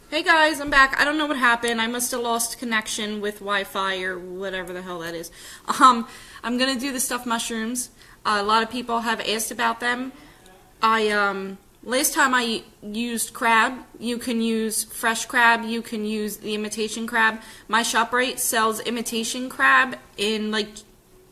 Hey guys, I'm back. I don't know what happened. I must have lost connection with Wi-Fi or whatever the hell that is. I'm gonna do the stuffed mushrooms. A lot of people have asked about them. Last time I used crab. You can use fresh crab. You can use the imitation crab. My ShopRite sells imitation crab in like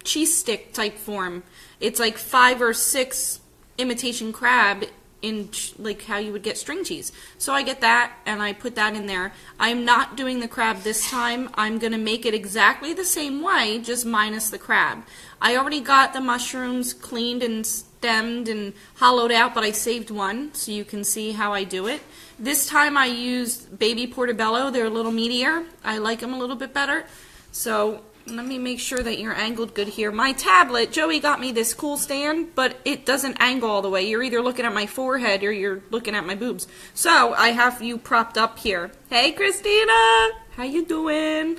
cheese stick type form. It's like 5 or 6 imitation crab in like how you would get string cheese. So I get that and I put that in there. I'm not doing the crab this time. I'm going to make it exactly the same way, just minus the crab. I already got the mushrooms cleaned and stemmed and hollowed out, but I saved one so you can see how I do it. This time I used baby portobello. They're a little meatier. I like them a little bit better. So let me make sure that you're angled good here. My tablet, Joey got me this cool stand, but it doesn't angle all the way. You're either looking at my forehead or you're looking at my boobs. So I have you propped up here. Hey, Christina! How you doing?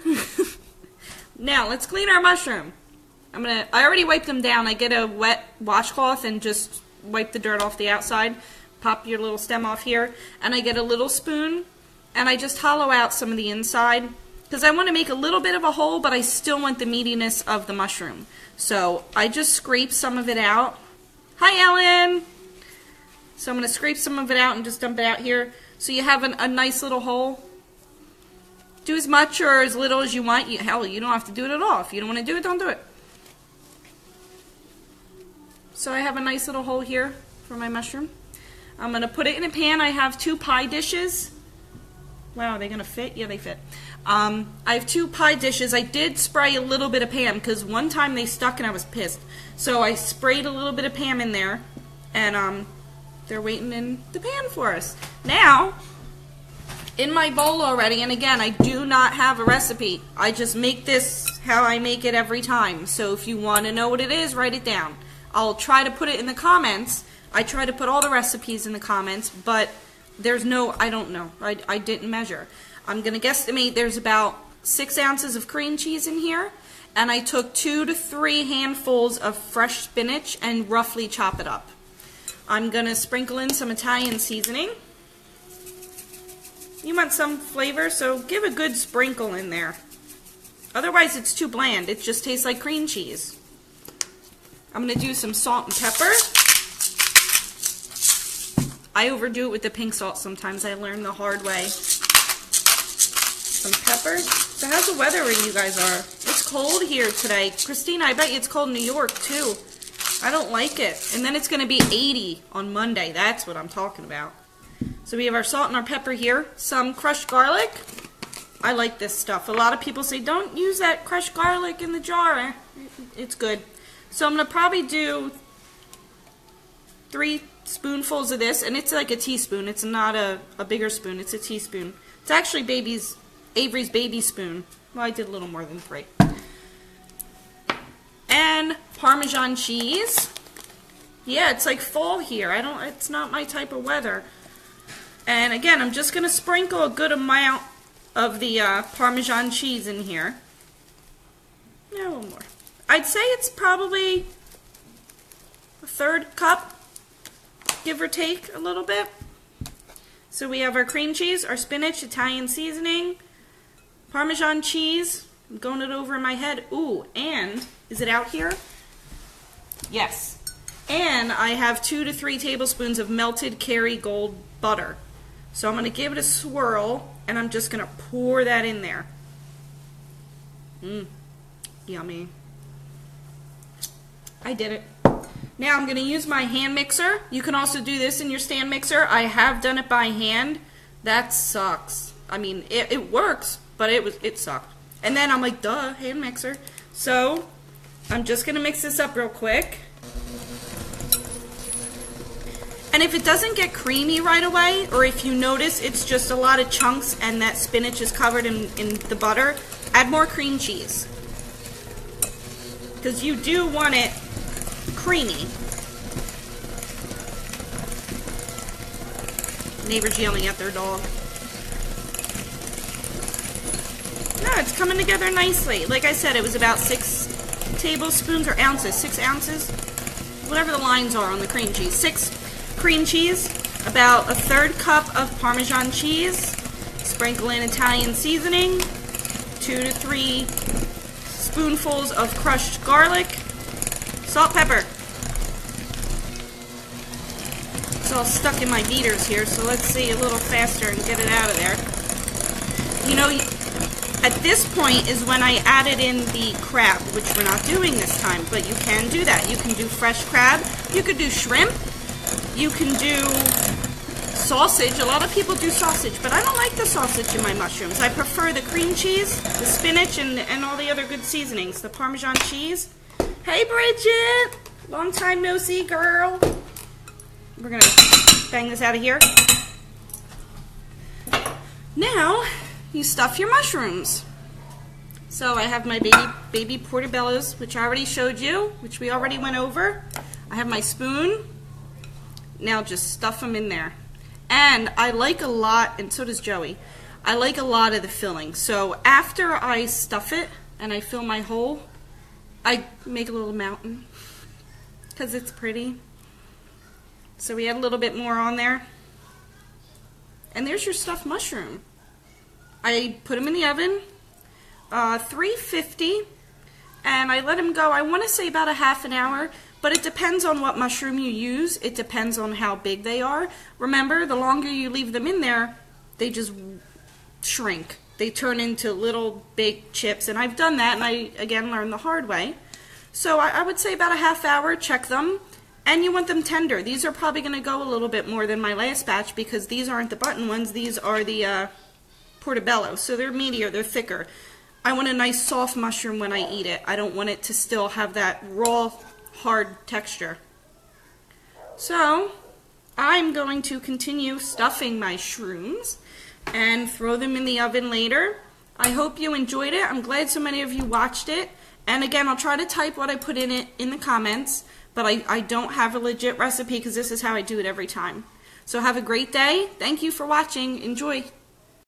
Now, let's clean our mushroom. I already wiped them down. I get a wet washcloth and just wipe the dirt off the outside. Pop your little stem off here. And I get a little spoon, and I just hollow out some of the inside, because I want to make a little bit of a hole, but I still want the meatiness of the mushroom. So I just scrape some of it out. Hi, Ellen! So I'm going to scrape some of it out and just dump it out here. So you have a nice little hole. Do as much or as little as you want. Hell, you don't have to do it at all. If you don't want to do it, don't do it. So I have a nice little hole here for my mushroom. I'm going to put it in a pan. I have 2 pie dishes. Wow, are they going to fit? Yeah, they fit. I have 2 pie dishes. I did spray a little bit of Pam because one time they stuck and I was pissed. So I sprayed a little bit of Pam in there, and they're waiting in the pan for us. Now, in my bowl already, and again, I do not have a recipe. I just make this how I make it every time. So if you want to know what it is, write it down. I'll try to put it in the comments. I try to put all the recipes in the comments, but there's no, I don't know. I didn't measure. I'm going to guesstimate there's about 6 ounces of cream cheese in here, and I took 2 to 3 handfuls of fresh spinach and roughly chop it up. I'm going to sprinkle in some Italian seasoning. You want some flavor, so give a good sprinkle in there. Otherwise it's too bland. It just tastes like cream cheese. I'm going to do some salt and pepper. I overdo it with the pink salt sometimes. I learned the hard way. Some pepper. So how's the weather where you guys are? It's cold here today. Christina, I bet you it's cold in New York too. I don't like it. And then it's going to be 80 on Monday. That's what I'm talking about. So we have our salt and our pepper here. Some crushed garlic. I like this stuff. A lot of people say don't use that crushed garlic in the jar. It's good. So I'm going to probably do 3 spoonfuls of this, and it's like a teaspoon. It's not a bigger spoon. It's a teaspoon. It's actually Avery's baby spoon. Well, I did a little more than 3. And Parmesan cheese. Yeah, it's like fall here. It's not my type of weather. And again, I'm just going to sprinkle a good amount of the Parmesan cheese in here. Yeah, a little more. I'd say it's probably a 1/3 cup. Give or take a little bit. So we have our cream cheese, our spinach, Italian seasoning, Parmesan cheese. I'm going it over in my head. Ooh, and is it out here? Yes. And I have 2 to 3 tablespoons of melted Kerrygold butter. So I'm going to give it a swirl, and I'm just going to pour that in there. Yummy. I did it. Now I'm going to use my hand mixer. You can also do this in your stand mixer. I have done it by hand. That sucks. I mean, it works, but it sucked. And then I'm like, duh, hand mixer. So I'm just going to mix this up real quick. And if it doesn't get creamy right away, or if you notice it's just a lot of chunks and that spinach is covered in the butter, add more cream cheese. Because you do want it creamy. Neighbors yelling at their dog. No, it's coming together nicely. Like I said, it was about 6 tablespoons or ounces, 6 ounces, whatever the lines are on the cream cheese. 6 cream cheese, about a 1/3 cup of Parmesan cheese, Sprinkle in Italian seasoning, 2 to 3 spoonfuls of crushed garlic, salt, pepper. It's all stuck in my beaters here, so let's see a little faster and get it out of there. You know, at this point is when I added in the crab, which we're not doing this time, but you can do that. You can do fresh crab, you could do shrimp, you can do sausage. A lot of people do sausage, but I don't like the sausage in my mushrooms. I prefer the cream cheese, the spinach, and all the other good seasonings, the Parmesan cheese. Hey, Bridget! Long time no see, girl. We're going to bang this out of here. Now, you stuff your mushrooms. So I have my baby portobellos, which I already showed you, which we already went over. I have my spoon. Now just stuff them in there. And I like a lot, and so does Joey, I like a lot of the filling. So after I stuff it and I fill my hole, I make a little mountain because it's pretty. So we add a little bit more on there. And there's your stuffed mushroom. I put them in the oven, 350, and I let them go, I want to say about a half an hour, but it depends on what mushroom you use. It depends on how big they are. Remember, the longer you leave them in there, they just shrink. They turn into little baked chips, and I've done that, and I, again, learned the hard way. So I would say about a half hour, check them, and you want them tender. These are probably going to go a little bit more than my last batch because these aren't the button ones. These are the portobello, so they're meatier, they're thicker. I want a nice soft mushroom when I eat it. I don't want it to still have that raw, hard texture. So I'm going to continue stuffing my shrooms and throw them in the oven later. I hope you enjoyed it. I'm glad so many of you watched it. And again, I'll try to type what I put in it in the comments, but I don't have a legit recipe because this is how I do it every time. So have a great day. Thank you for watching. Enjoy.